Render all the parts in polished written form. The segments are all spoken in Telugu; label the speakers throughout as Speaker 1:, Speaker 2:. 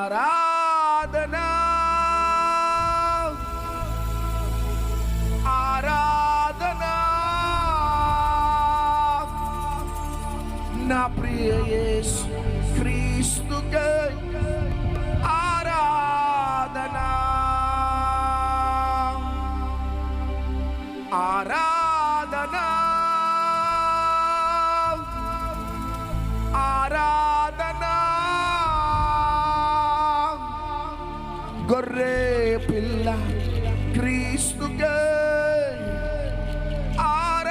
Speaker 1: ఆరాధనా ఆరాధనా నా ప్రియ యేసు క్రీస్తుకే ఆరాధనా ఆరాధనా ఆరాధనా గొర్రె పిల్ల క్రీస్తుకే ఆరాధనా.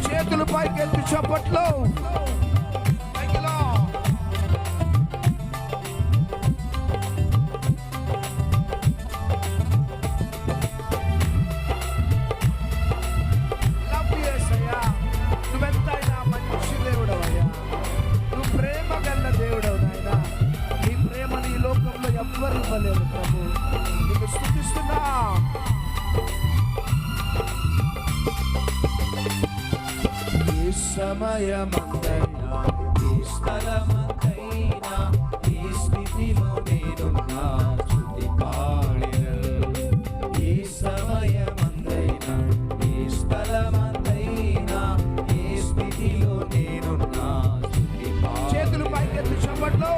Speaker 1: చేతులు పైకెత్తి చప్పట్లు. ఎవ్వరు ఇవ్వలేరు ప్రభు, నీకు స్తుతిస్తున్నా. ఈ సమయమంతైనా ఈ స్థలమంతైనా ఈ స్థితిలో నేనున్నా స్తుతి పాడెదను. ఈ సమయమంతైనా ఈ స్థలమంతైనా ఈ స్థితిలో నేనున్నా స్తుతి పాడెదను. చేతులు పైకెత్తి చప్పట్లు.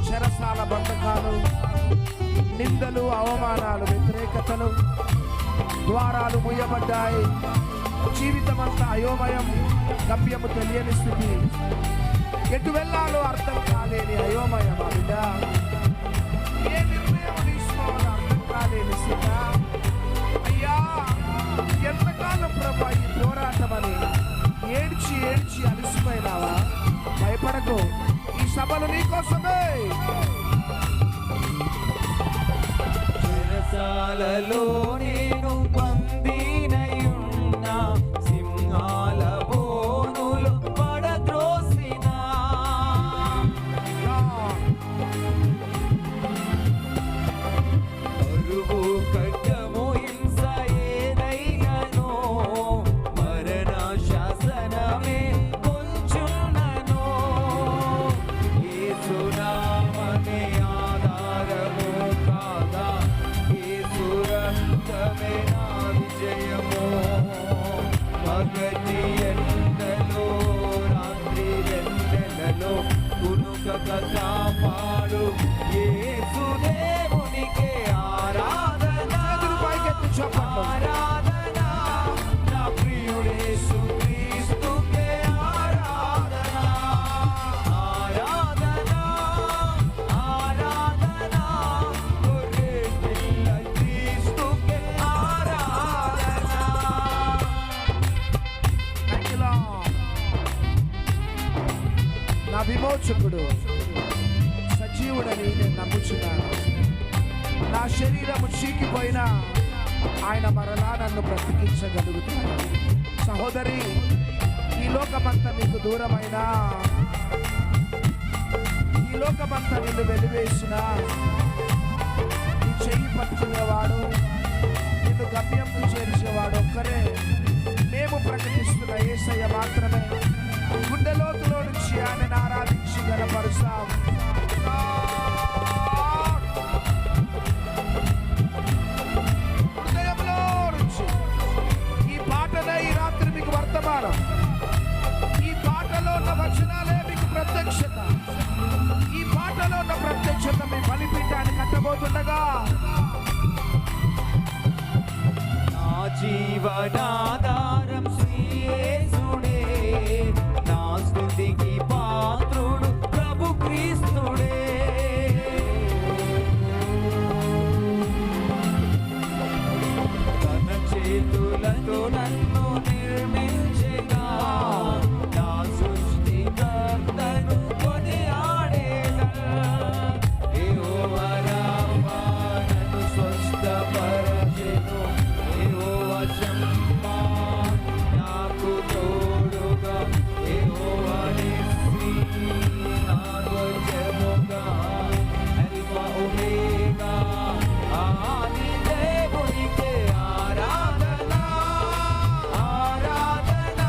Speaker 1: చెరసాల బంధకాలు, నిందలు, అవమానాలు, వ్యతిరేకతలు, ద్వారాలు మూయబడ్డాయి. జీవితమంతా అయోమయం, గమ్యము తెలియని స్థితి, ఎటు వెళ్ళాలో అర్థం కాలేని అయోమయం. బిడ్డ, ఏ నిర్ణయం తీసుకోవాలో అర్థం కాలేని స్థితి. అయ్యా, ఎంతకాలం ప్రభా ఈ పోరాటం అని ఏడ్చి ఏడ్చి అలసిపోయినావా? భయపడకు, ఈ సభలు నీకోసమే.
Speaker 2: చెరసాలలో నేను బందీనయున్నా, సింహాల బోనులు పడద్రోసినా, అరువు ఖడ్గము హింస ఏదైనను, మరణ శాసనమే కొంచున్నను. యేసునామమే ఆధారము కాదా, యేసు రక్తమే నా విజయము. పగటి ఎండలో రాత్రి వెన్నెలలో కునుకక కాపాడు యేసు దేవునికే ఆరాధన. ఆరాధన నా ప్రియుడేసు క్రీస్తుకే ఆరాధన. ఆరాధన ఆరాధన గొర్రె పిల్ల క్రీస్తుకే ఆరాధన.
Speaker 1: నా విమోచకుడు సజీవుడని నేను నమ్ముచున్నాను. నా శరీరము చీకిపోయినా ఆయన మరలా నన్ను బ్రతికించగలుగుతాడు. సహోదరి, ఈ లోకమంతా నీకు దూరమైనా, ఈ లోకమంతా నిన్ను వెలివేసిన, నీ చెయ్యి పట్టుకునేవాడు, నిన్ను గమ్యంకు చేర్చేవాడు ఒక్కరే. మేము ప్రకటిస్తున్న యేసయ్య మాత్రమే. గుండె లోతులో నుంచి ఆయనను ఆరాధించి గణపరుస్తాం. హృదయంలో నుంచి ఈ పాటనే ఈ రాత్రి మీకు వర్తమానం. ఈ పాటలో ఉన్న వచనాలే మీకు ప్రత్యక్షత. ఈ పాటలో ఉన్న ప్రత్యక్షత మీ బలిపీఠాన్ని కట్టబోతుండగా
Speaker 2: జీవనాధారం శ్రీయేసుడే, నా స్తుతికి పాత్రుడు ప్రభు క్రీస్తుడే. తన చేతులతో నన్ను నిర్మించెగా, నా సృష్టికర్తను కొనియాడేదా. యెహోవా రాఫా నన్ను స్వస్థపరచెను, యెహోవా షమ్మా నాకు తోడుగా, యెహోవా నిస్సీ నా ధ్వజముగా, అల్ఫా ఒమేగా ఆది దేవునికే ఆరాధన, ఆరాధన,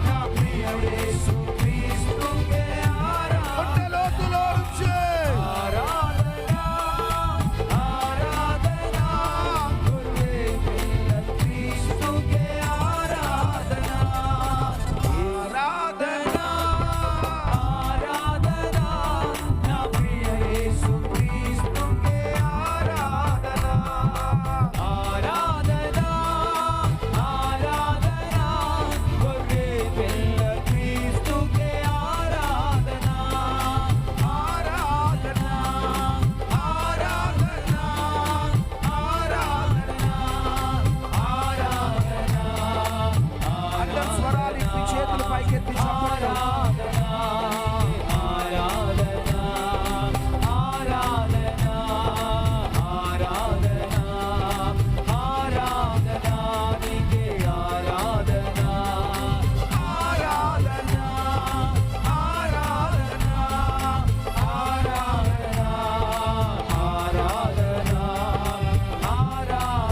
Speaker 2: నా ప్రియుడు యేసుక్రీస్తుకే ఆరాధన.
Speaker 1: కొండ లోతులో నుంచి
Speaker 2: ఆరాధన, ఆరాధన, గురువే పిల్ల క్రీస్తుకే ఆరాధన. ఆరాధన, ఆరాధన, నా ప్రియ యేసుక్రీస్తుకే ఆరాధన. ఆరాధన, ఆరాధన, గురువే పిల్ల క్రీస్తుకే ఆరాధన. ఆరాధన, ఆరాధన, ఆరాధన,
Speaker 1: అందరి స్వరాలు ఎత్తి చేతులు పైకెత్తి చెప్పండి.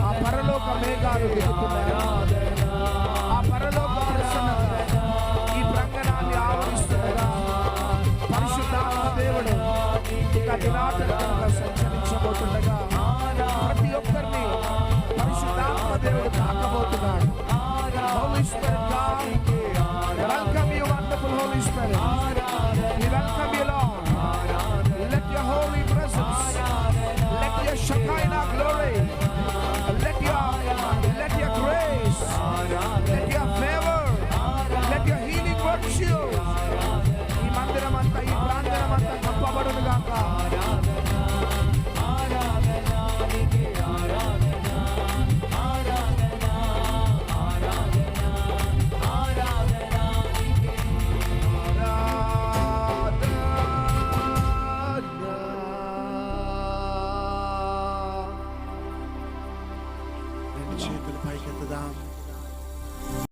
Speaker 1: ఆ పరలోక మేఘాలు దిగుతున్నాయి. ఆ పరలోక ప్రసన్నత ఈ ప్రాంగణాన్ని ఆవరిస్తుండగా పరిశుద్ధాత్మ దేవుడు ఇక దినాటంగా సంచరించబోతుండగా ప్రతి ఒక్కరిని పరిశుద్ధాత్మ దేవుడు తాకబోతున్నాడు. Holy Spirit, God, welcome you, wonderful Holy Spirit. We welcome you, Lord. Let your holy presence, let your Shekinah glory, let your grace, let your favor, let your healing virtue ఈ మందిరమంతా ఈ ప్రాంగణమంతా కప్పబడునుగాక. చేతులు పైకెత్తుదాం.